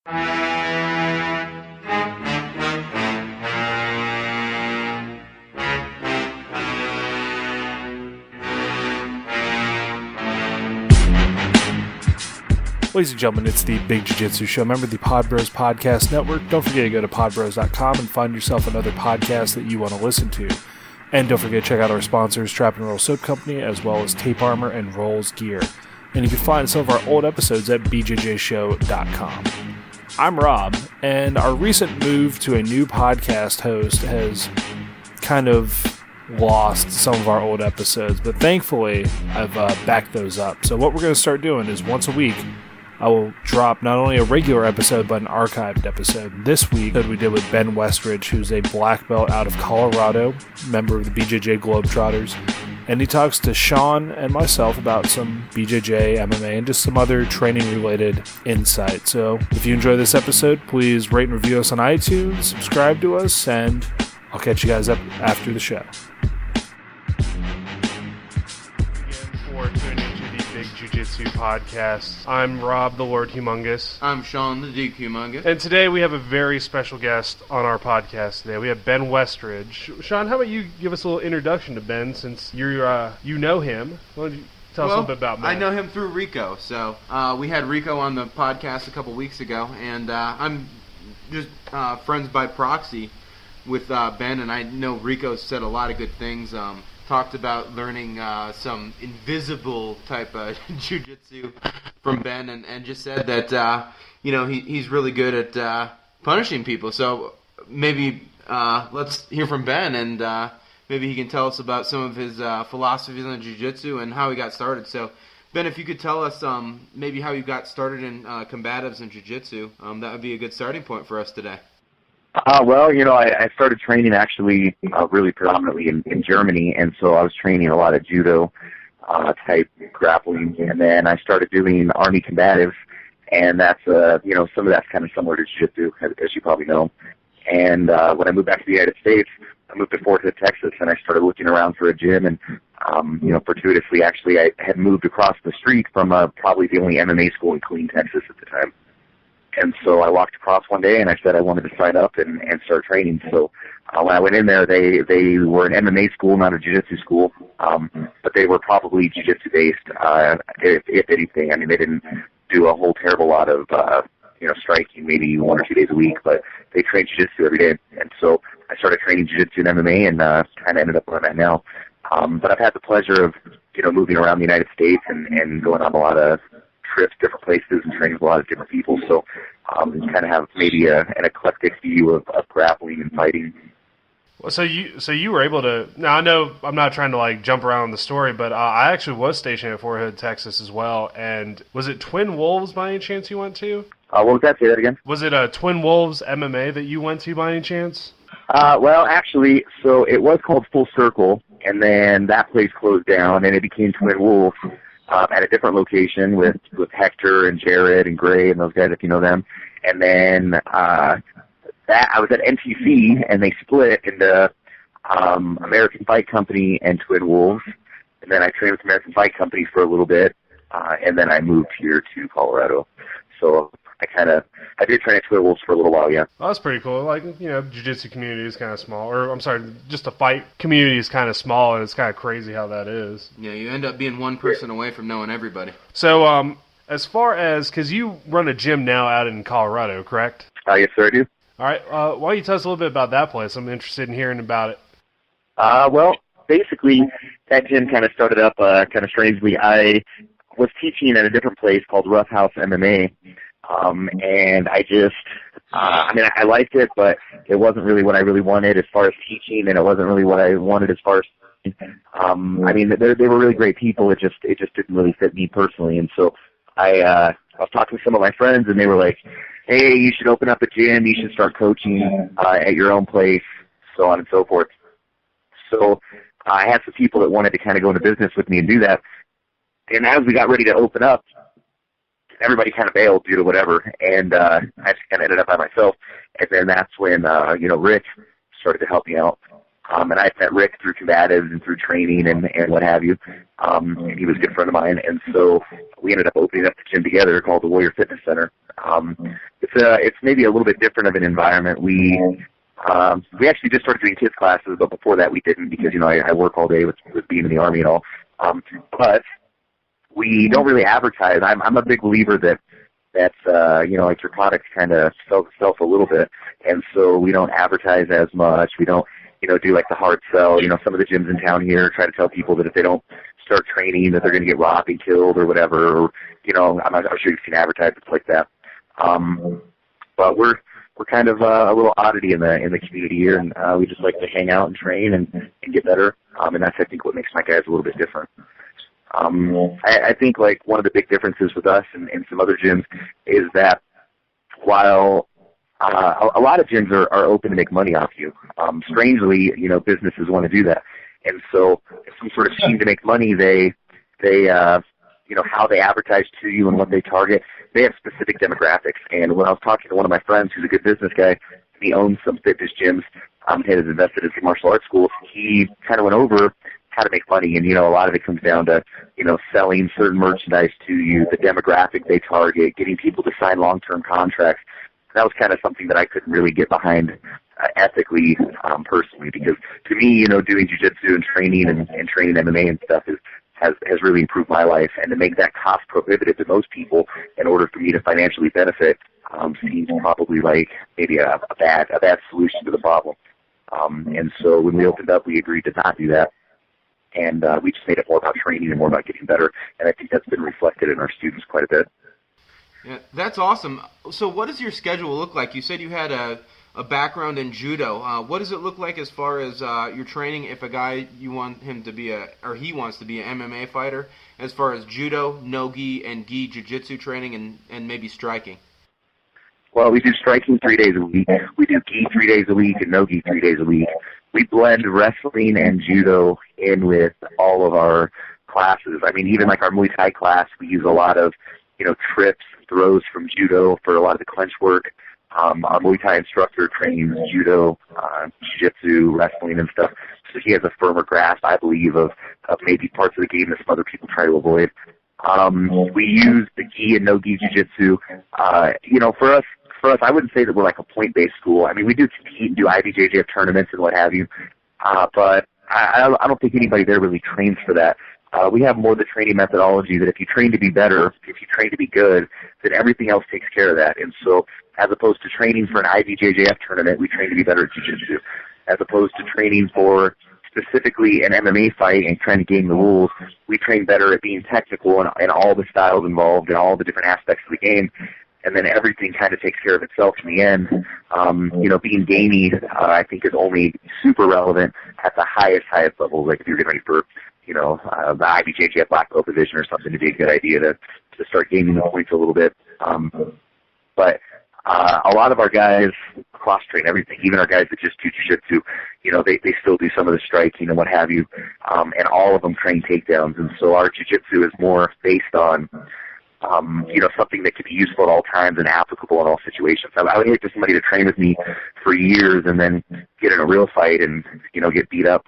Ladies and gentlemen, it's the Big Jiu-Jitsu Show. Member of the Pod Bros Podcast Network. Don't forget to go to podbros.com and find yourself another podcast that you want to listen to. And don't forget to check out our sponsors, Trap and Roll Soap Company, as well as Tape Armor and Rolls Gear. And you can find some of our old episodes at bjjshow.com. I'm Rob, and our recent move to a new podcast host has kind of lost some of our old episodes, but thankfully I've backed those up. So what we're going to start doing is once a week, I will drop not only a regular episode, but an archived episode. This week, we did with Ben Westrich, who's a black belt out of Colorado, member of the BJJ Globetrotters. And he talks to Shawn and myself about some BJJ, MMA, and just some other training-related insight. So if you enjoy this episode, please rate and review us on iTunes, subscribe to us, and I'll catch you guys up after the show. Jiu-Jitsu podcast. I'm Rob, the Lord Humongous. I'm Shawn, the Duke Humongous. And today we have a very special guest on our podcast today. We have Ben Westrich. Shawn, how about you give us a little introduction to Ben, since you know him. Why don't you tell us a little bit about Ben? I know him through Rico. So we had Rico on the podcast a couple weeks ago, and I'm just friends by proxy with Ben, and I know Rico said a lot of good things. Talked about learning some invisible type of jiu-jitsu from Ben, and just said that he's really good at punishing people. So maybe let's hear from Ben, and maybe he can tell us about some of his philosophies on jiu-jitsu and how he got started. So Ben, if you could tell us maybe how you got started in combatives and jiu-jitsu, that would be a good starting point for us today. I started training actually really predominantly in Germany, and so I was training a lot of judo type grappling, and then I started doing army combatives, and that's some of that's kind of similar to jiu-jitsu, as you probably know. And when I moved back to the United States, I moved to Fort Hood, Texas, and I started looking around for a gym, and fortuitously, actually, I had moved across the street from probably the only MMA school in Killeen, Texas at the time. And so I walked across one day, and I said I wanted to sign up and start training. So when I went in there, they were an MMA school, not a jiu-jitsu school, but they were probably jiu-jitsu based, if anything. I mean, they didn't do a whole terrible lot of striking, maybe 1 or 2 days a week, but they trained jiu-jitsu every day. And so I started training jiu-jitsu and MMA, and kind of ended up where I'm at now. But I've had the pleasure of moving around the United States and going on a lot of trips, different places, and training with a lot of different people. So kind of have maybe an eclectic view of grappling and fighting. Well, so you were able to. Now I know I'm not trying to jump around the story, but I actually was stationed at Fort Hood, Texas, as well. And was it Twin Wolves by any chance you went to? What was that? Say that again. Was it Twin Wolves MMA that you went to by any chance? Actually, so it was called Full Circle, and then that place closed down, and it became Twin Wolves. At a different location with Hector and Jared and Gray and those guys, if you know them. And then I was at NTC, and they split into American Fight Company and Twin Wolves. And then I trained with American Fight Company for a little bit, and then I moved here to Colorado. So I did train at Twin Wolves for a little while, yeah. Well, that's pretty cool. Jiu-jitsu community is kind of small. Or, I'm sorry, just the fight community is kind of small, and it's kind of crazy how that is. Yeah, you end up being one person away from knowing everybody. So, as far as, because you run a gym now out in Colorado, correct? Yes, sir, I do. All right. Why don't you tell us a little bit about that place? I'm interested in hearing about it. Basically, that gym kind of started up kind of strangely. I was teaching at a different place called Rough House MMA. And I just, I liked it, but it wasn't really what I really wanted as far as teaching, and it wasn't really what I wanted as far as, they were really great people. It just didn't really fit me personally. And so I was talking to some of my friends, and they were like, hey, you should open up a gym, you should start coaching, at your own place, so on and so forth. So I had some people that wanted to kind of go into business with me and do that. And as we got ready to open up, everybody kind of bailed due to whatever, and I just kind of ended up by myself. And then that's when, Rick started to help me out. And I met Rick through combatives and through training and what have you. And he was a good friend of mine, and so we ended up opening up the gym together called the Warrior Fitness Center. It's maybe a little bit different of an environment. We actually just started doing kids classes, but before that we didn't because I work all day with being in the Army and all. But we don't really advertise. I'm a big believer that's like your product kind of sells itself a little bit, and so we don't advertise as much. We don't do like the hard sell. Some of the gyms in town here try to tell people that if they don't start training that they're going to get robbed and killed or whatever. Or I'm sure you've seen advertisements like that. But we're kind of a little oddity in the community here, and we just like to hang out and train and get better. And that's I think what makes my guys a little bit different. I think like one of the big differences with us and some other gyms is that while a lot of gyms are open to make money off you, strangely, businesses want to do that, and so if some sort of scheme to make money, they how they advertise to you and what they target, they have specific demographics. And when I was talking to one of my friends who's a good business guy, he owns some fitness gyms, he has invested in some martial arts schools, he kind of went over how to make money, and a lot of it comes down to selling certain merchandise to you, the demographic they target, getting people to sign long-term contracts. That was kind of something that I couldn't really get behind ethically, personally, because to me, doing jiu-jitsu and training and training MMA and stuff has really improved my life, and to make that cost prohibitive to most people in order for me to financially benefit seems probably like maybe a bad solution to the problem. And so when we opened up, we agreed to not do that. And we just made it more about training and more about getting better, and I think that's been reflected in our students quite a bit. Yeah, that's awesome. So what does your schedule look like? You said you had a background in judo. What does it look like as far as your training if a guy, you want him to be he wants to be an MMA fighter, as far as judo, no-gi, and gi jiu-jitsu training and maybe striking? Well, we do striking 3 days a week. We do gi 3 days a week and no-gi 3 days a week. We blend wrestling and judo in with all of our classes. I mean, even like our Muay Thai class, we use a lot of, trips, throws from judo for a lot of the clinch work. Our Muay Thai instructor trains judo, jiu-jitsu, wrestling and stuff. So he has a firmer grasp, I believe, of maybe parts of the game that some other people try to avoid. We use the gi and no-gi jiu-jitsu. For us, I wouldn't say that we're like a point-based school. I mean, we do compete and do IBJJF tournaments and what have you, but I don't think anybody there really trains for that. We have more the training methodology that if you train to be better, if you train to be good, then everything else takes care of that. And so as opposed to training for an IBJJF tournament, we train to be better at jiu-jitsu. As opposed to training for specifically an MMA fight and trying to game the rules, we train better at being technical and all the styles involved and all the different aspects of the game. And then everything kind of takes care of itself in the end. Being gamey, I think, is only super relevant at the highest levels. Like if you're getting ready for, the IBJJF black belt division or something, it'd be a good idea to start gaming the points a little bit. But a lot of our guys cross-train everything. Even our guys that just do jiu-jitsu, they still do some of the striking and what have you. And all of them train takedowns. And so our jiu-jitsu is more based on something that could be useful at all times and applicable in all situations. I would hate for somebody to train with me for years and then get in a real fight and, get beat up.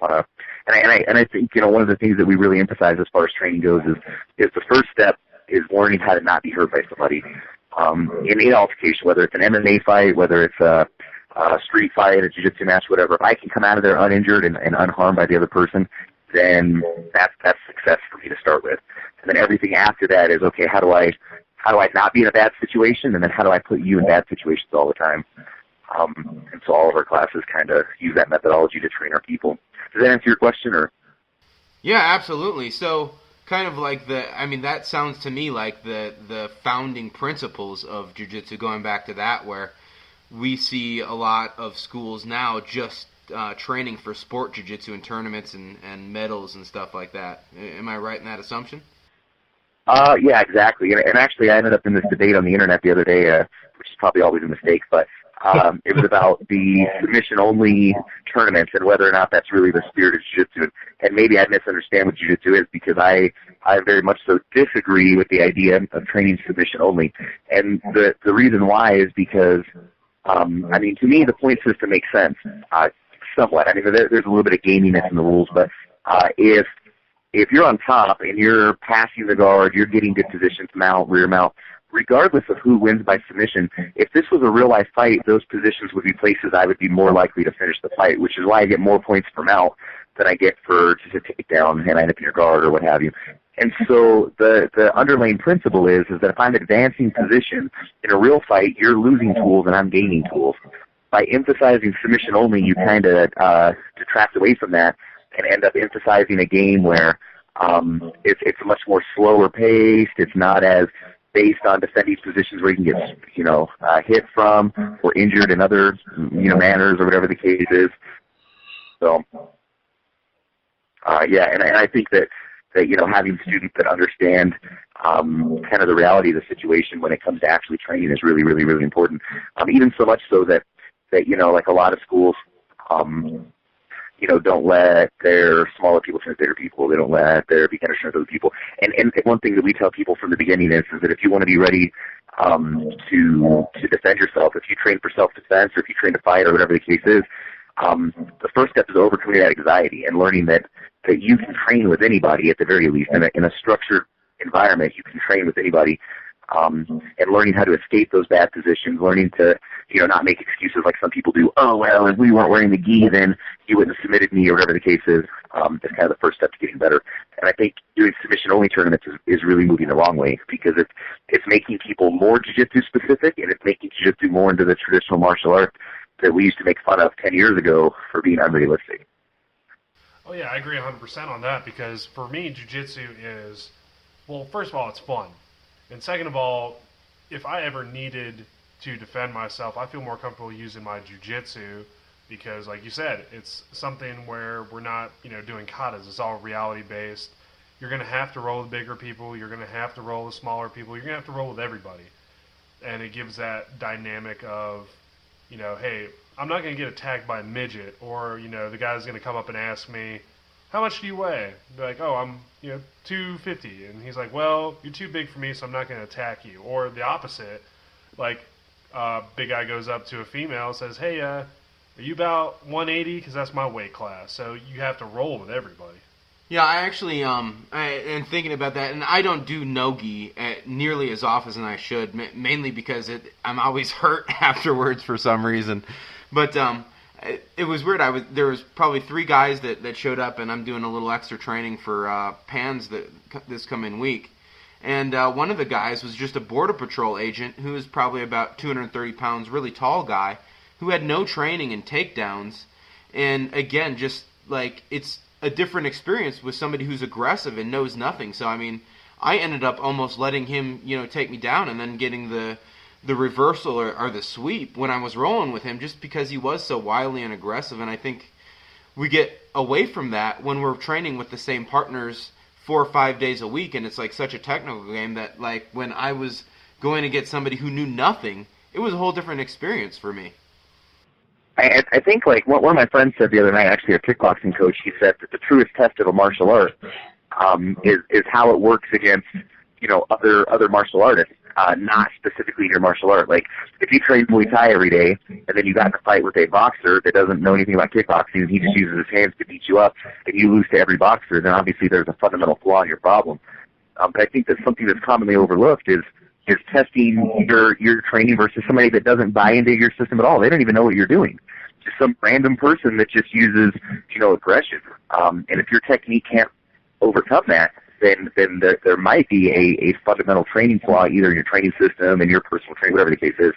And I think, one of the things that we really emphasize as far as training goes is the first step is learning how to not be hurt by somebody. In any altercation, whether it's an MMA fight, whether it's a street fight, a jiu-jitsu match, whatever, if I can come out of there uninjured and unharmed by the other person, then that's success for me to start with. And then everything after that is, okay, how do I not be in a bad situation, and then how do I put you in bad situations all the time? And so all of our classes kind of use that methodology to train our people. Does that answer your question? Or? Yeah, absolutely. So kind of like that sounds to me like the founding principles of jiu-jitsu, going back to that, where we see a lot of schools now just training for sport jiu-jitsu and tournaments and medals and stuff like that. Am I right in that assumption? Yeah, exactly. And actually, I ended up in this debate on the internet the other day, which is probably always a mistake, but it was about the submission-only tournaments and whether or not that's really the spirit of jiu-jitsu. And maybe I misunderstand what jiu-jitsu is, because I very much so disagree with the idea of training submission-only. And the reason why is because, to me, the point system makes sense. somewhat. I mean, there's a little bit of gaminess in the rules, but if you're on top and you're passing the guard, you're getting good positions, mount, rear mount, regardless of who wins by submission, if this was a real-life fight, those positions would be places I would be more likely to finish the fight, which is why I get more points per mount than I get for just a takedown and I end up in your guard or what have you. And so the underlying principle is that if I'm advancing position in a real fight, you're losing tools and I'm gaining tools. By emphasizing submission only, you kind of detract away from that and end up emphasizing a game where it's much more slower paced. It's not as based on defending positions where you can get hit from or injured in other manners or whatever the case is. So and I think that having students that understand kind of the reality of the situation when it comes to actually training is really, really, really important. Even so much so that like a lot of schools don't let their smaller people train bigger people. They don't let their beginners train other people. And one thing that we tell people from the beginning is that if you want to be ready to defend yourself, if you train for self-defense or if you train to fight or whatever the case is, the first step is overcoming that anxiety and learning that you can train with anybody at the very least. In a structured environment, you can train with anybody. And learning how to escape those bad positions, learning to, not make excuses like some people do. Oh, well, if we weren't wearing the gi, then you wouldn't have submitted me or whatever the case is. That's kind of the first step to getting better. And I think doing submission-only tournaments is really moving the wrong way because it's making people more jiu-jitsu specific and it's making jiu-jitsu more into the traditional martial art that we used to make fun of 10 years ago for being unrealistic. Oh, yeah, I agree 100% on that because for me, jiu-jitsu is, well, first of all, it's fun. And second of all, if I ever needed to defend myself, I feel more comfortable using my jiu-jitsu because, like you said, it's something where we're not, doing katas. It's all reality-based. You're going to have to roll with bigger people. You're going to have to roll with smaller people. You're going to have to roll with everybody. And it gives that dynamic of, hey, I'm not going to get attacked by a midget or, the guy's going to come up and ask me, how much do you weigh? Be like, oh, I'm, 250. And he's like, well, you're too big for me, so I'm not going to attack you. Or the opposite, like, big guy goes up to a female and says, hey, are you about 180? Because that's my weight class. So you have to roll with everybody. Yeah, I actually am thinking about that, and I don't do no-gi nearly as often as I should, mainly because I'm always hurt afterwards for some reason. But it was weird. There was probably 3 guys that showed up, and I'm doing a little extra training for PANS this coming week. And one of the guys was just a Border Patrol agent who was probably about 230 pounds, really tall guy, who had no training in takedowns. And again, just like it's a different experience with somebody who's aggressive and knows nothing. So, I mean, I ended up almost letting him, take me down and then getting the reversal or the sweep when I was rolling with him just because he was so wily and aggressive. And I think we get away from that when we're training with the same partners 4 or 5 days a week, and it's like such a technical game that like when I was going to get somebody who knew nothing, it was a whole different experience for me. I think like one of my friends said the other night, actually a kickboxing coach, he said that the truest test of a martial art is how it works against other martial artists, not specifically your martial art. Like if you train Muay Thai every day and then you got in a fight with a boxer that doesn't know anything about kickboxing and he just uses his hands to beat you up and you lose to every boxer, then obviously there's a fundamental flaw in your problem. But I think that something that's commonly overlooked is testing your training versus somebody that doesn't buy into your system at all. They don't even know what you're doing. Just some random person that just uses, aggression. And if your technique can't overcome that, then there might be a fundamental training flaw either in your training system and your personal training, whatever the case is.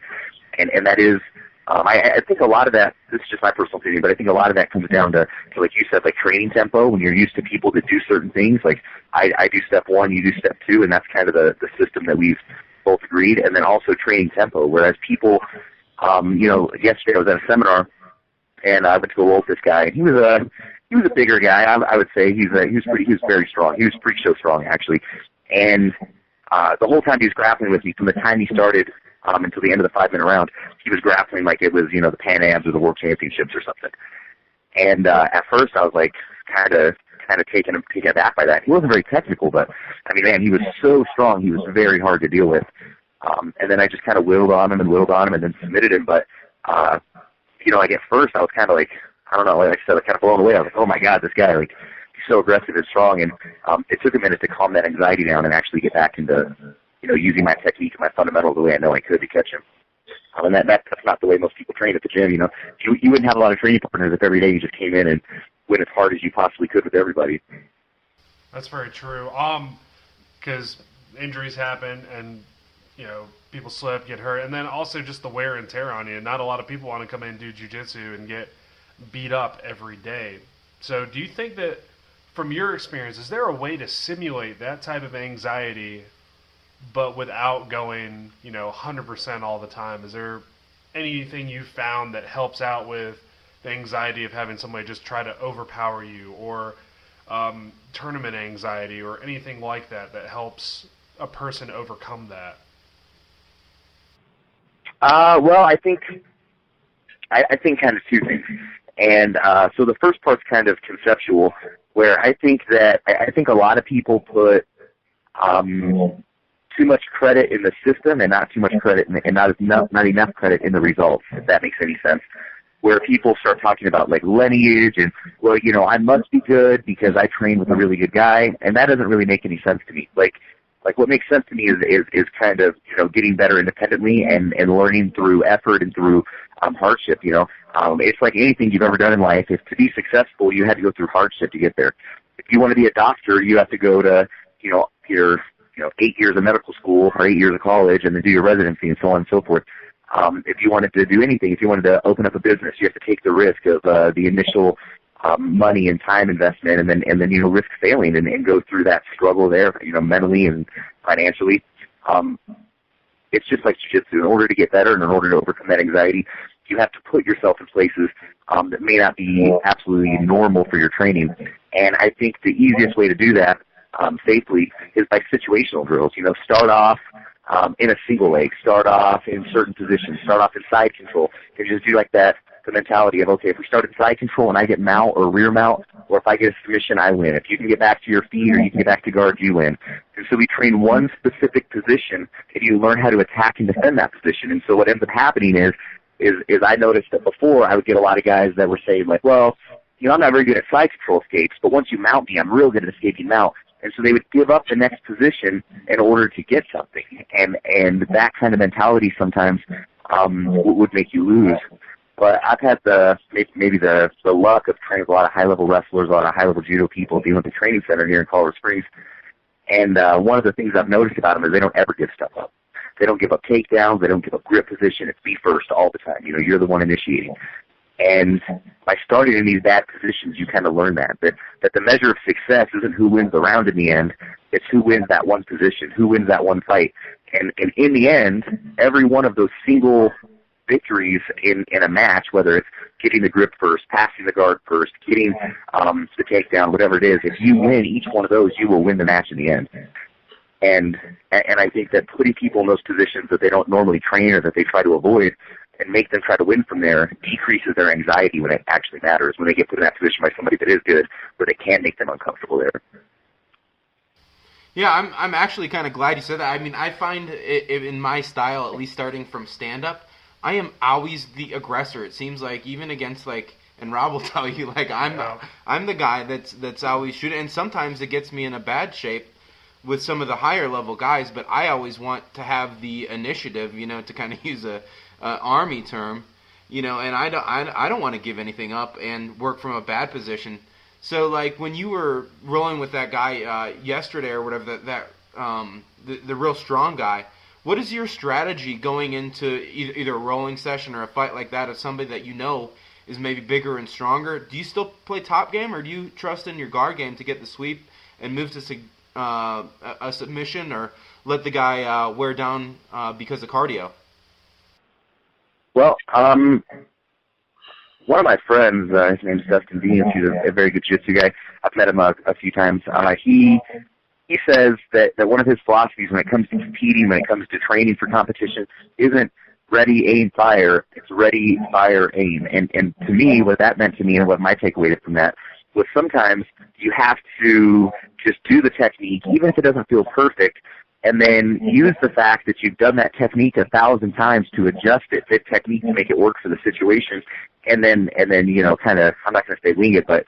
And that is, I think a lot of that, this is just my personal opinion, but I think a lot of that comes down to like you said, like training tempo. When you're used to people that do certain things, like I do step 1, you do step 2, and that's kind of the system that we've both agreed. And then also training tempo, whereas people, yesterday I was at a seminar and I went to go roll with this guy, and he was a bigger guy. I would say he was very strong. He was pretty show strong actually, and the whole time he was grappling with me from the time he started until the end of the 5-minute round, he was grappling like it was the Pan Ams or the World Championships or something. And at first I was like kind of taken aback by that. He wasn't very technical, but I mean, man, he was so strong. He was very hard to deal with. And then I just kind of willed on him and then submitted him. But like at first I was kind of like, I don't know, like I said, I kind of blown away. I was like, oh my God, this guy, like, he's so aggressive and strong. And it took a minute to calm that anxiety down and actually get back into, using my technique and my fundamentals the way I know I could to catch him. And that's not the way most people train at the gym. You wouldn't have a lot of training partners if every day you just came in and went as hard as you possibly could with everybody. That's very true. Because injuries happen, and people slip, get hurt, and then also just the wear and tear on you. Not a lot of people want to come in and do jiu-jitsu and get beat up every day. So do you think that, from your experience, is there a way to simulate that type of anxiety, but without going 100% all the time? Is there anything you found that helps out with the anxiety of having somebody just try to overpower you, or tournament anxiety, or anything like that helps a person overcome that? Well, I think kind of two things. And so the first part's kind of conceptual, where I think a lot of people put too much credit in the system and not too much credit and not enough credit in the results, if that makes any sense. Where people start talking about like lineage and, well, I must be good because I train with a really good guy, and that doesn't really make any sense to me. Like what makes sense to me is kind of getting better independently and learning through effort and through hardship. It's like anything you've ever done in life. If to be successful, you had to go through hardship to get there. If you want to be a doctor, you have to go to your 8 years of medical school or 8 years of college and then do your residency and so on and so forth. If you wanted to do anything, if you wanted to open up a business, you have to take the risk of the initial money and time investment, and then risk failing and go through that struggle there, mentally and financially. It's just like jiu-jitsu. In order to get better and in order to overcome that anxiety, you have to put yourself in places that may not be absolutely normal for your training. And I think the easiest way to do that safely is by situational drills. Start off in a single leg, start off in certain positions, start off in side control. You just do like that, the mentality of, okay, if we start in side control and I get mount or rear mount, or if I get a submission, I win. If you can get back to your feet or you can get back to guard, you win. And so we train one specific position, and you learn how to attack and defend that position. And so what ends up happening is I noticed that before I would get a lot of guys that were saying like, well, I'm not very good at side control escapes, but once you mount me, I'm real good at escaping mount. And so they would give up the next position in order to get something. And that kind of mentality sometimes would make you lose. But I've had maybe the luck of training with a lot of high-level wrestlers, a lot of high-level judo people at the Olympic Training Center here in Colorado Springs. And one of the things I've noticed about them is they don't ever give stuff up. They don't give up takedowns. They don't give up grip position. It's be first all the time. You're the one initiating. And by starting in these bad positions, you kind of learn that the measure of success isn't who wins the round in the end. It's who wins that one position, who wins that one fight. And in the end, every one of those single victories in a match, whether it's getting the grip first, passing the guard first, getting the takedown, whatever it is, if you win each one of those, you will win the match in the end. And I think that putting people in those positions that they don't normally train or that they try to avoid and make them try to win from there decreases their anxiety when it actually matters, when they get put in that position by somebody that is good, where they can't make them uncomfortable there. Yeah, I'm actually kind of glad you said that. I mean, I find it in my style, at least starting from stand-up, I am always the aggressor. It seems like even against and Rob will tell you, I'm the guy that's always shooting, and sometimes it gets me in a bad shape with some of the higher level guys, but I always want to have the initiative, to kind of use a army term, and I don't want to give anything up and work from a bad position. So when you were rolling with that guy yesterday or whatever, the real strong guy, what is your strategy going into either a rolling session or a fight like that of somebody that is maybe bigger and stronger? Do you still play top game, or do you trust in your guard game to get the sweep and move to a submission, or let the guy wear down because of cardio? Well, one of my friends, his name's Dustin Deans, he's a very good jiu-jitsu guy. I've met him a few times. He says that one of his philosophies when it comes to competing, when it comes to training for competition, isn't ready, aim, fire. It's ready, fire, aim. And to me, what that meant to me and what my takeaway from that was sometimes you have to just do the technique, even if it doesn't feel perfect, and then use the fact that you've done that technique 1,000 times to adjust it, fit technique to make it work for the situation, and then kind of, I'm not going to say wing it, but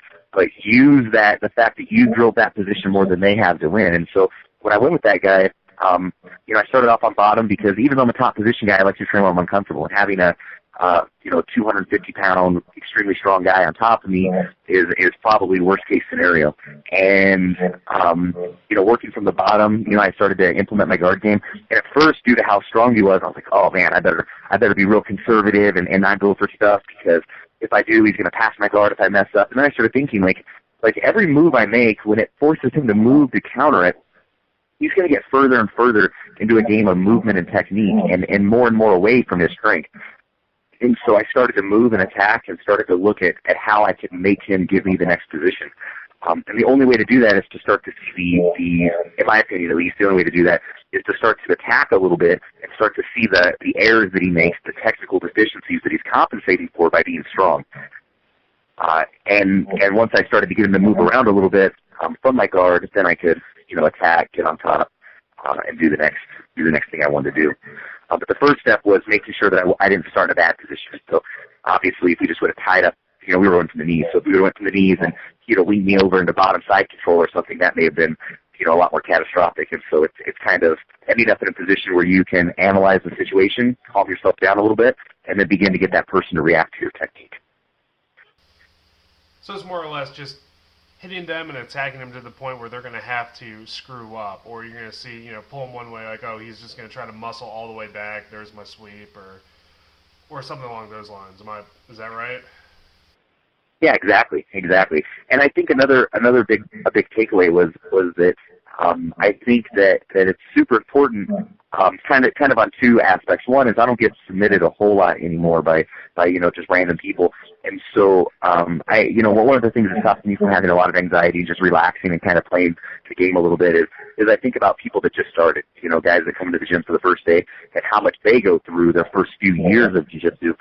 use the fact that you drilled that position more than they have to win. And so when I went with that guy, I started off on bottom because even though I'm a top position guy, I like to train when I'm uncomfortable. And having a 250-pound, extremely strong guy on top of me is probably worst-case scenario. And, working from the bottom, I started to implement my guard game. And at first, due to how strong he was, I was like, oh, man, I better be real conservative and not go for stuff because if I do, he's going to pass my guard if I mess up. And then I started thinking, like every move I make, when it forces him to move to counter it, he's going to get further and further into a game of movement and technique and more away from his strength. And so I started to move and attack and started to look at how I could make him give me the next position. And the only way to do that is to start to see in my opinion at least, the only way to do that is to start to attack a little bit and start to see the errors that he makes, the technical deficiencies that he's compensating for by being strong. And once I started to get him to move around a little bit from my guard, then I could, attack, get on top, and do the next thing I wanted to do. But the first step was making sure that I didn't start in a bad position. So obviously, if we just would have tied up, we were going from the knees. So if we would have went from the knees and leaned me over into bottom side control or something, that may have been a lot more catastrophic. And so it's kind of ending up in a position where you can analyze the situation, calm yourself down a little bit, and then begin to get that person to react to your technique. So it's more or less just hitting them and attacking them to the point where they're going to have to screw up, or you're going to see, pull them one way, like, oh, he's just going to try to muscle all the way back, there's my sweep, or something along those lines. Is that right? Yeah, exactly. And I think another big takeaway was that I think that it's super important, kind of on two aspects. One is I don't get submitted a whole lot anymore by just random people, and so one of the things that stops me from having a lot of anxiety, just relaxing and kind of playing the game a little bit is I think about people that just started, guys that come into the gym for the first day and how much they go through their first few years of jiu-jitsu.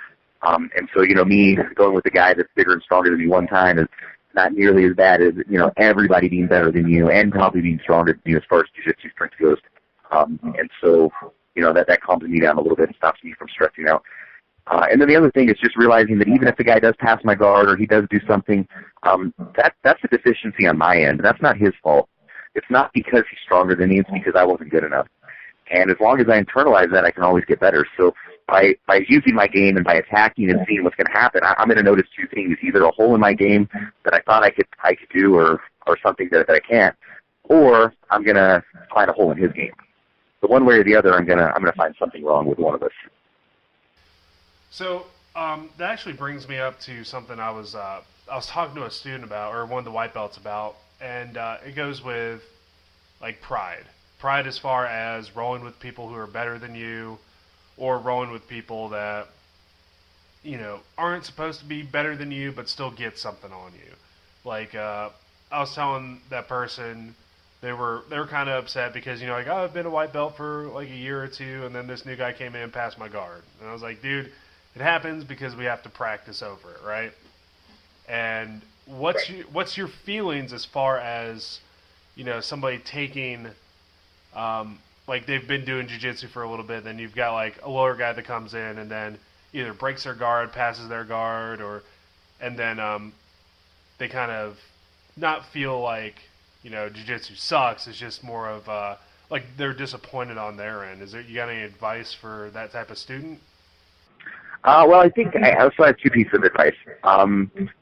And so, me going with the guy that's bigger and stronger than me one time is not nearly as bad as, everybody being better than you and probably being stronger than you as far as jiu-jitsu strength goes. And so, that calms me down a little bit and stops me from stressing out. And then the other thing is just realizing that even if the guy does pass my guard or he does do something, that's a deficiency on my end. That's not his fault. It's not because he's stronger than me. It's because I wasn't good enough. And as long as I internalize that, I can always get better. So by using my game and by attacking and seeing what's going to happen, I'm going to notice two things: either a hole in my game that I thought I could do, or something that I can't, or I'm going to find a hole in his game. So one way or the other, I'm going to find something wrong with one of us. So that actually brings me up to something I was talking to a student about, or one of the white belts about, and it goes with like pride. Pride as far as rolling with people who are better than you, or rolling with people that, aren't supposed to be better than you, but still get something on you. Like, I was telling that person, they were kind of upset because, I've been a white belt for like a year or two, and then this new guy came in and passed my guard. And I was like, dude, it happens because we have to practice over it, right? And what's your feelings as far as, somebody taking... like they've been doing jiu-jitsu for a little bit, then you've got like a lower guy that comes in and then either breaks their guard, passes their guard, and then they kind of not feel like, jiu-jitsu sucks. It's just more of like they're disappointed on their end. You got any advice for that type of student? Well, I think I also have two pieces of advice.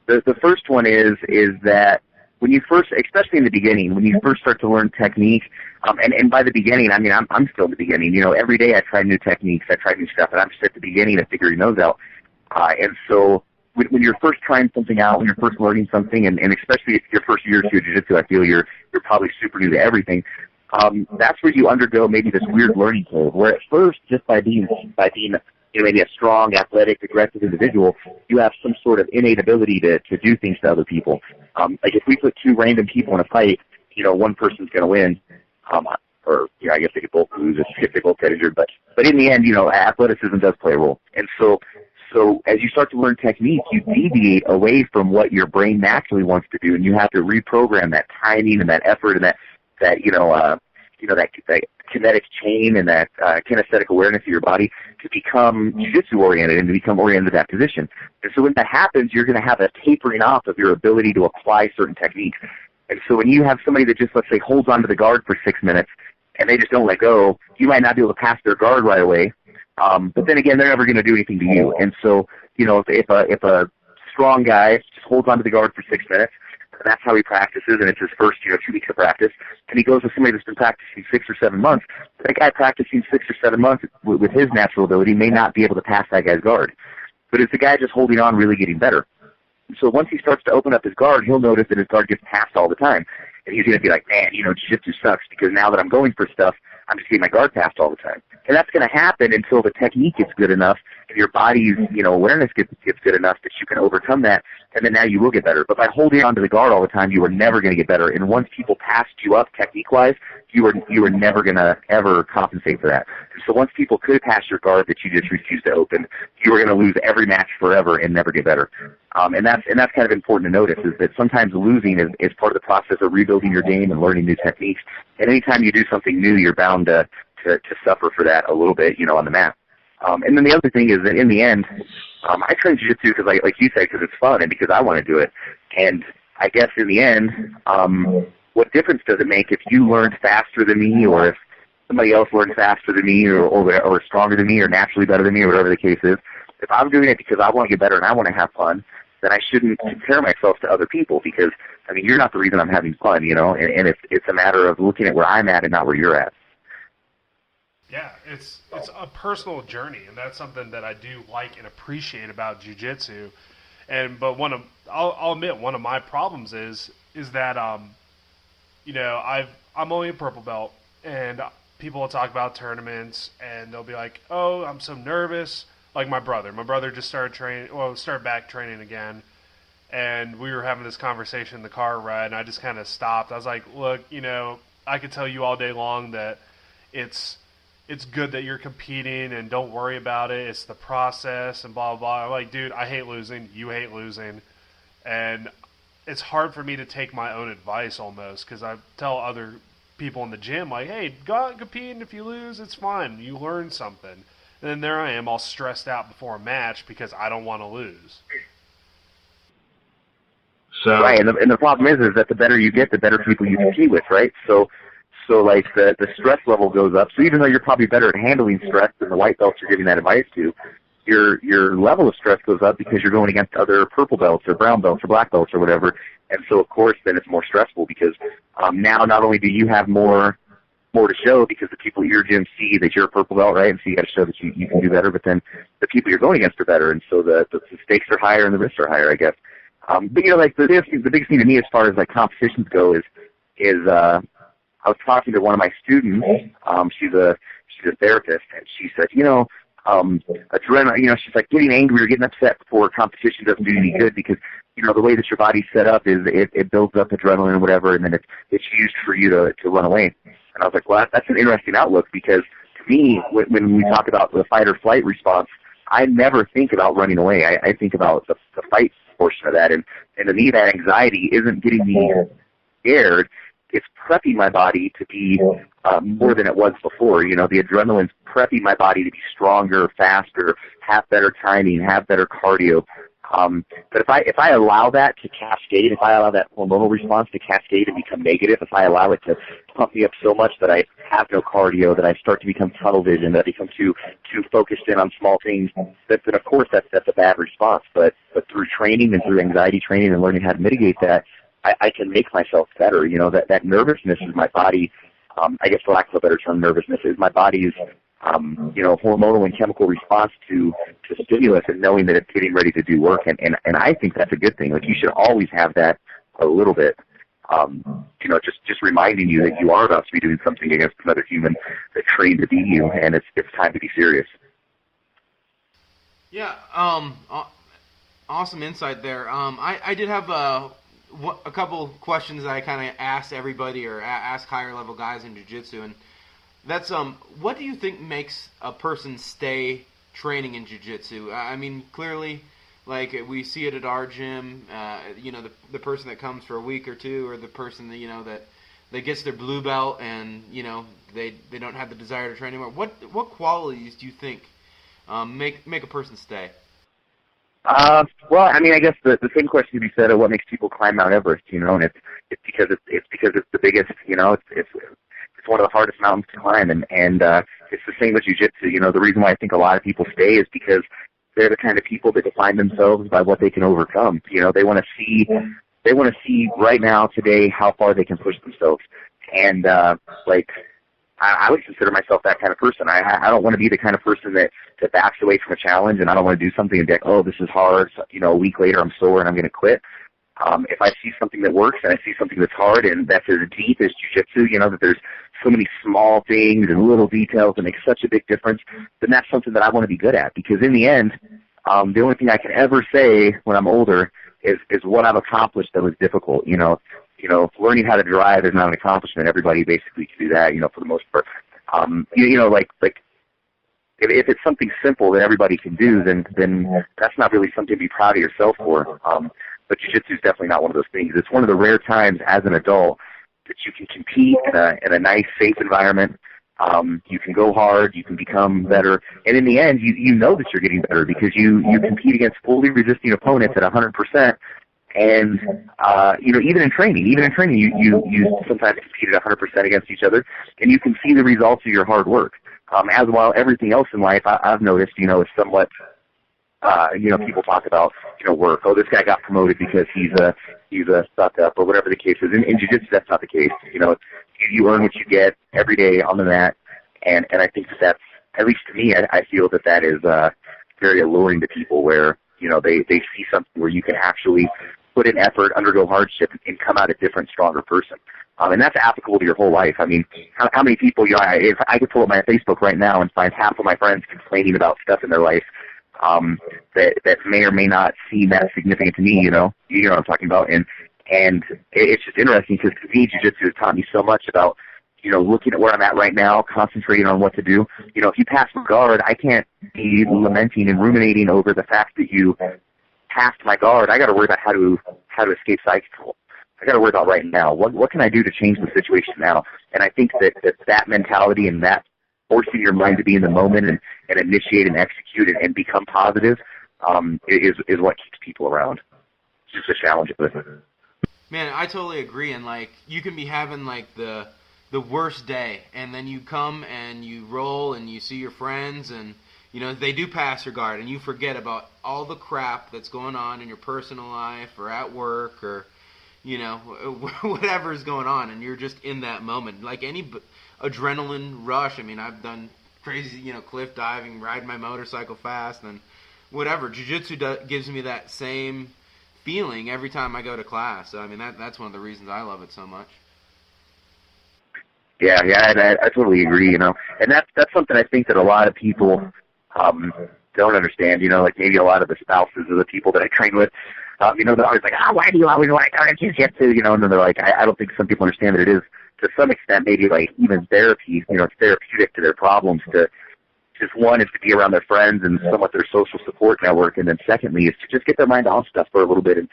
The first one is that when you first, especially in the beginning, when you first start to learn technique, and by the beginning, I mean, I'm still in the beginning. Every day I try new techniques, I try new stuff, and I'm just at the beginning of figuring those out. And so when you're first trying something out, when you're first learning something, and especially if your first year or two of jiu-jitsu, I feel you're probably super new to everything. That's where you undergo maybe this weird learning curve, where at first, just by being maybe a strong, athletic, aggressive individual, you have some sort of innate ability to do things to other people. Like if we put two random people in a fight, one person's going to win, or I guess they could both lose if they both get injured. But in the end, athleticism does play a role. And so as you start to learn technique, you deviate away from what your brain naturally wants to do, and you have to reprogram that timing and that effort and that kinetic chain and that kinesthetic awareness of your body to become jiu-jitsu oriented and to become oriented to that position. And so when that happens, you're going to have a tapering off of your ability to apply certain techniques. And so when you have somebody that just, let's say, holds onto the guard for 6 minutes and they just don't let go, you might not be able to pass their guard right away. But then again, they're never going to do anything to you. And so, if a strong guy just holds onto the guard for 6 minutes, and that's how he practices, and it's his first 2 weeks of practice, and he goes with somebody that's been practicing 6 or 7 months, that guy practicing 6 or 7 months with his natural ability may not be able to pass that guy's guard. But it's the guy just holding on really getting better. So once he starts to open up his guard, he'll notice that his guard gets passed all the time. And he's going to be like, man, jiu-jitsu sucks because now that I'm going for stuff, I'm just getting my guard passed all the time. And that's going to happen until the technique gets good enough and your body's, awareness gets good enough that you can overcome that, and then now you will get better. But by holding on to the guard all the time, you are never going to get better. And once people passed you up technique-wise, you are never going to ever compensate for that. And so once people could pass your guard that you just refused to open, you are going to lose every match forever and never get better. And that's kind of important to notice, is that sometimes losing is part of the process of rebuilding your game and learning new techniques. And anytime you do something new, you're bound to suffer for that a little bit, on the mat. And then the other thing is that in the end, I train jiu-jitsu because, like you said, because it's fun and because I want to do it. And I guess in the end, what difference does it make if you learned faster than me, or if somebody else learned faster than me, or stronger than me, or naturally better than me, or whatever the case is? If I'm doing it because I want to get better and I want to have fun, then I shouldn't compare myself to other people, because, you're not the reason I'm having fun, and it's a matter of looking at where I'm at and not where you're at. Yeah, it's a personal journey, and that's something that I do like and appreciate about jiu-jitsu. But I'll admit, one of my problems is that I'm only a purple belt, and people will talk about tournaments, and they'll be like, "Oh, I'm so nervous." Like my brother just started back training again, and we were having this conversation in the car ride, and I just kind of stopped. I was like, "Look, I could tell you all day long that it's good that you're competing and don't worry about it. It's the process and blah, blah, blah." I'm like, dude, I hate losing. You hate losing. And it's hard for me to take my own advice almost, because I tell other people in the gym, like, hey, go out and compete, and if you lose, it's fine. You learn something. And then there I am all stressed out before a match because I don't want to lose. So right, and the problem is that the better you get, the better people you compete with, right? So like the stress level goes up. So even though you're probably better at handling stress than the white belts you're giving that advice to, your level of stress goes up because you're going against other purple belts or brown belts or black belts or whatever. And so of course then it's more stressful, because now not only do you have more to show because the people at your gym see that you're a purple belt, right? And so you got to show that you can do better. But then the people you're going against are better, and so the stakes are higher and the risks are higher, I guess. But like the biggest thing to me as far as like competitions go is I was talking to one of my students. She's a therapist, and she said, adrenaline. She's like, getting angry or getting upset before competition doesn't do you any good, because the way that your body's set up is it builds up adrenaline or whatever, and then it's used for you to run away. And I was like, well, that's an interesting outlook, because to me, when we talk about the fight or flight response, I never think about running away. I think about the fight portion of that, and to me, that anxiety isn't getting me scared. It's prepping my body to be more than it was before. The adrenaline's prepping my body to be stronger, faster, have better timing, have better cardio. But if I allow that to cascade, if I allow that hormonal response to cascade and become negative, if I allow it to pump me up so much that I have no cardio, that I start to become tunnel vision, that I become too focused in on small things, then of course that's a bad response. But through training and through anxiety training and learning how to mitigate that, I can make myself better. That nervousness is my body. I guess for lack of a better term, nervousness is my body's hormonal and chemical response to stimulus, and knowing that it's getting ready to do work. And I think that's a good thing. Like, you should always have that a little bit. Just reminding you that you are about to be doing something against another human that trained to beat you, and it's time to be serious. Yeah, awesome insight there. I did have a couple questions that I kind of asked everybody, or ask higher level guys in jiu-jitsu, and that's what do you think makes a person stay training in jiu-jitsu? Clearly, like, we see it at our gym. The person that comes for a week or two, or the person that that gets their blue belt and they don't have the desire to train anymore. What qualities do you think make a person stay? Well, I mean, I guess the same question could be said of what makes people climb Mount Everest, and it's because it's the biggest, it's one of the hardest mountains to climb, and it's the same with jiu-jitsu. The reason why I think a lot of people stay is because they're the kind of people that define themselves by what they can overcome. They want to see right now, today, how far they can push themselves, and I would consider myself that kind of person. I don't want to be the kind of person that backs away from a challenge, and I don't want to do something and be like, oh, this is hard. So, a week later I'm sore and I'm going to quit. If I see something that works and I see something that's hard and that's as deep as jiu-jitsu, that there's so many small things and little details that make such a big difference, then that's something that I want to be good at. Because in the end, the only thing I can ever say when I'm older is what I've accomplished that was difficult. Learning how to drive is not an accomplishment. Everybody basically can do that, for the most part. If it's something simple that everybody can do, then that's not really something to be proud of yourself for. But jiu-jitsu is definitely not one of those things. It's one of the rare times as an adult that you can compete in a nice, safe environment. You can go hard, you can become better, and in the end, you know that you're getting better because you compete against fully resisting opponents at 100%. And even in training, you sometimes compete at 100% against each other, and you can see the results of your hard work. As while everything else in life, I've noticed, is somewhat. People talk about, work. Oh, this guy got promoted because he's a stuck up or whatever the case is. In jiu-jitsu, that's not the case. You earn what you get every day on the mat, and I think that's, at least to me, I feel that is very alluring to people where, they see something where you can actually put in effort, undergo hardship, and come out a different, stronger person. And that's applicable to your whole life. I mean, how many people, if I could pull up my Facebook right now and find half of my friends complaining about stuff in their life, that may or may not seem that significant to me, you know what I'm talking about, and it's just interesting because to me, jiu-jitsu has taught me so much about, looking at where I'm at right now, concentrating on what to do. If you pass my guard, I can't be lamenting and ruminating over the fact that you passed my guard. I got to worry about how to escape side control. I got to worry about right now. What can I do to change the situation now? And I think that mentality and that forcing your mind to be in the moment and initiate and execute and become positive is what keeps people around. It's just a challenge with it. Man, I totally agree. And you can be having the worst day, and then you come and you roll and you see your friends, and they do pass your guard, and you forget about all the crap that's going on in your personal life or at work or whatever's going on, and you're just in that moment. Like any adrenaline rush. I mean, I've done crazy, cliff diving, riding my motorcycle fast, and whatever. Jiu-jitsu gives me that same feeling every time I go to class. So, I mean, that's one of the reasons I love it so much. Yeah, I totally agree, and that's something I think that a lot of people don't understand, maybe a lot of the spouses of the people that I train with, they're always like, why do you always like jiu-jitsu, and then they're like, I don't think some people understand that it is, to some extent, maybe even therapy, it's therapeutic to their problems to, just one is to be around their friends and somewhat their social support network, and then secondly is to just get their mind off stuff for a little bit and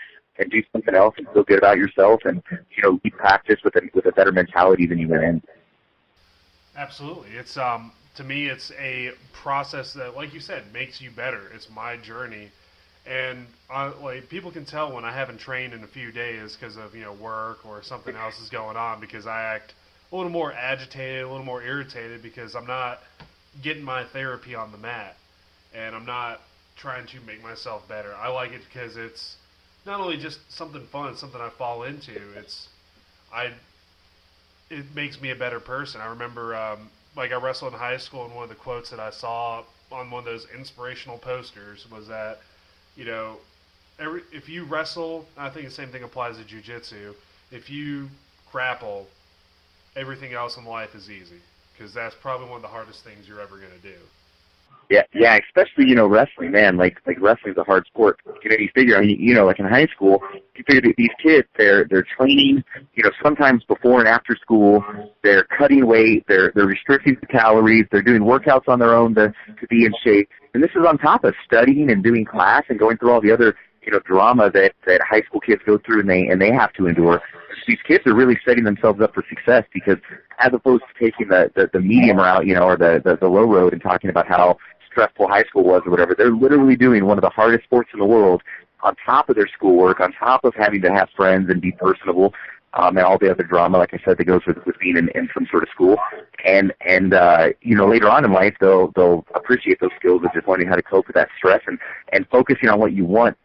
do something else and feel good about yourself and, leave practice with a better mentality than you went in. Absolutely. It's, to me, it's a process that, like you said, makes you better. It's my journey. And people can tell when I haven't trained in a few days because of work or something else is going on, because I act a little more agitated, a little more irritated because I'm not getting my therapy on the mat and I'm not trying to make myself better. I like it because it's not only just something fun, something I fall into. It makes me a better person. I remember I wrestled in high school, and one of the quotes that I saw on one of those inspirational posters was that if you wrestle, I think the same thing applies to jiu-jitsu, if you grapple, everything else in life is easy, because that's probably one of the hardest things you're ever going to do. Yeah, especially, wrestling, man, like wrestling's a hard sport. You figure, in high school, you figure that these kids, they're training, sometimes before and after school, they're cutting weight, they're restricting the calories, they're doing workouts on their own to be in shape. And this is on top of studying and doing class and going through all the other drama that high school kids go through and they have to endure. These kids are really setting themselves up for success because as opposed to taking the medium route, or the low road and talking about how stressful high school was or whatever, they're literally doing one of the hardest sports in the world on top of their schoolwork, on top of having to have friends and be personable, and all the other drama, like I said, that goes with being in some sort of school. And later on in life, they'll appreciate those skills of just learning how to cope with that stress and focusing on what you want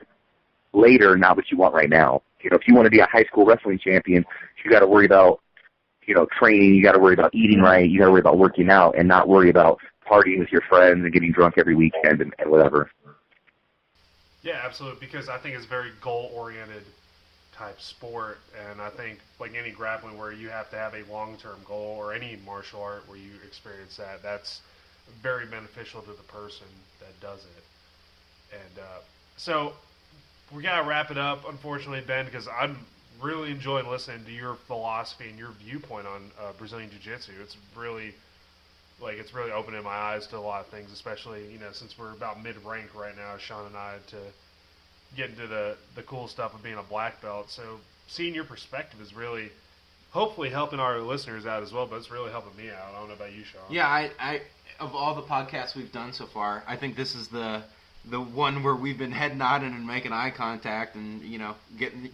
later, not what you want right now. If you want to be a high school wrestling champion, you got to worry about, training, you got to worry about eating right, you got to worry about working out, and not worry about partying with your friends and getting drunk every weekend and whatever. Yeah, absolutely, because I think it's very goal-oriented type sport, and I think like any grappling where you have to have a long-term goal, or any martial art where you experience that, that's very beneficial to the person that does it. And so we got to wrap it up, unfortunately, Ben, because I'm really enjoying listening to your philosophy and your viewpoint on Brazilian Jiu-Jitsu. It's really opening my eyes to a lot of things, especially, since we're about mid-rank right now, Shawn and I, to get into the cool stuff of being a black belt. So seeing your perspective is really hopefully helping our listeners out as well, but it's really helping me out. I don't know about you, Shawn. Yeah, I of all the podcasts we've done so far, I think this is the one where we've been head nodding and making eye contact and, getting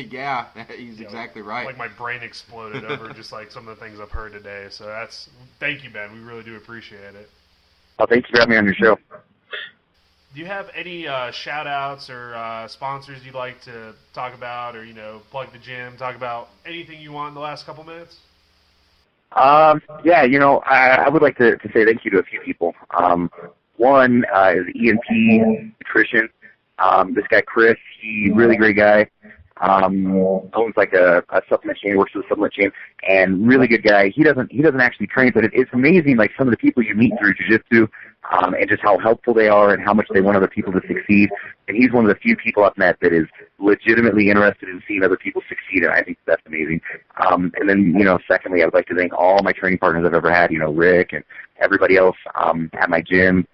yeah, he's exactly right. Like my brain exploded over just like some of the things I've heard today. So thank you, Ben. We really do appreciate it. Well, thank you for having me on your show. Do you have any shout-outs or sponsors you'd like to talk about, or, plug the gym, talk about anything you want in the last couple minutes? Yeah, I would like to say thank you to a few people. One is ENP Nutrition. This guy, Chris, he's a really great guy. Owns like a supplement chain, works with a supplement chain, and really good guy. He doesn't actually train, but it's amazing, like some of the people you meet through jiu-jitsu, and just how helpful they are and how much they want other people to succeed. And he's one of the few people I've met that is legitimately interested in seeing other people succeed, and I think that's amazing. And then, secondly, I would like to thank all my training partners I've ever had, Rick and everybody else at my gym.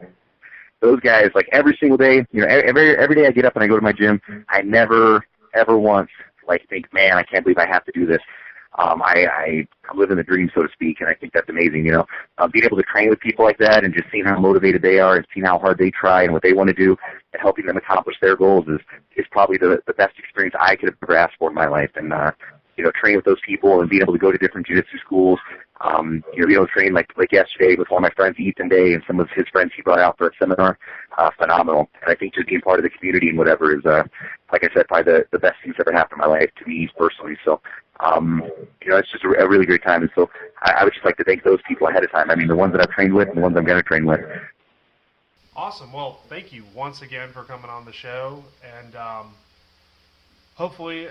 Those guys, like every single day, every day I get up and I go to my gym, I never ever once think, man, I can't believe I have to do this. I'm living the dream, so to speak, and I think that's amazing. Being able to train with people like that and just seeing how motivated they are and seeing how hard they try and what they want to do and helping them accomplish their goals is probably the best experience I could have ever asked for in my life. And training with those people and being able to go to different jiu-jitsu schools, be able to train like yesterday with one of my friends, Ethan Day, and some of his friends he brought out for a seminar, phenomenal. And I think just being part of the community and whatever is, like I said, probably the best thing that's ever happened in my life to me personally. So, it's just a really great time. And so I would just like to thank those people ahead of time. I mean, the ones that I've trained with and the ones I'm going to train with. Awesome. Well, thank you once again for coming on the show. And hopefully,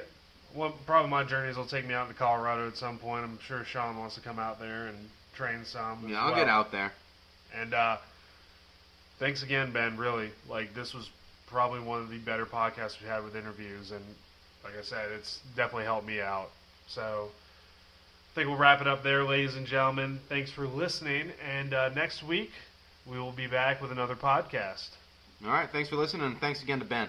probably my journeys will take me out to Colorado at some point. I'm sure Shawn wants to come out there and train some. Yeah, I'll get out there. And thanks again, Ben. Really, this was probably one of the better podcasts we had with interviews. And like I said, it's definitely helped me out. So I think we'll wrap it up there, ladies and gentlemen. Thanks for listening. And next week, we will be back with another podcast. All right. Thanks for listening, and thanks again to Ben.